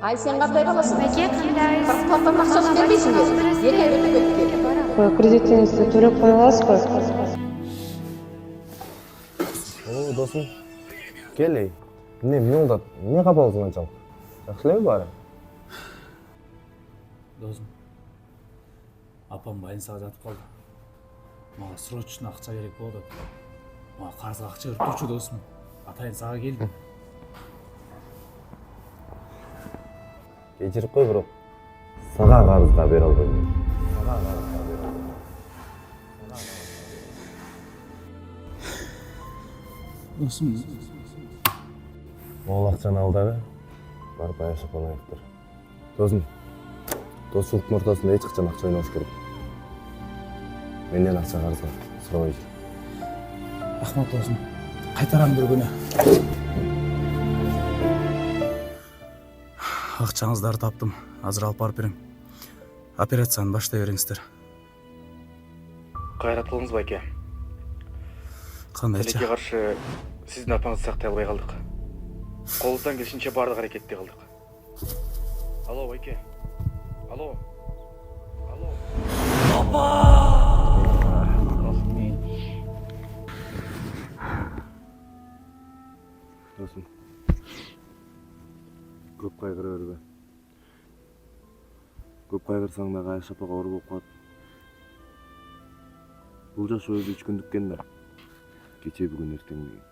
Ай сен кандай баласың? Байке кандай? Тоқтам ақшасын бермейсің бе? Ертең өтіп Кредитіңізді төлеп қоя аласыз ба? О, досым, кел ей. Не мұңда, не қапалысың аншалық? Жақсылау бары? Досым, апам больницаға жатып қалды. Маған срочно ақша керек болды. Маған қарызға ақша беріп тұршы досым. Атайын саға келдім. Кешіріп қой, бро. Саға қарызға бер албаймын. Досым, Ол ақшаны ал дағы, барып аяшып алайық тұр. Досым, достылықтың ортасында еш қашан ақша ойнауш керек. Менен ақша қарызға сұрабай жүр. рахмат досым. Қайтарам бір күні. Ақшаңыздарды таптым. Азыр алып барып берем. Операцияны баштай беріңіздер. Қайрат қылыңыз байке. Қандайша? Тілекке қаршы сіздің апаңызды сақтай албай қалдық. Қолымыздан келшінше бардық әрекетте қалдық. Алло байке. Алло. Досым, көп қайғыра бербе. Көп қайғырсаң да Айша апаға ауыр болып қалады. Бұл жаш өзі 3 күндік кен да. Кече бүгін ертең деген.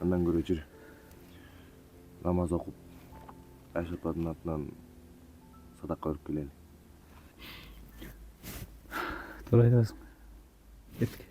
Андан көрө жүр. Намаз оқып, Айша апаның атынан садақа өріп келелі. Тура айтасың. Кеттік.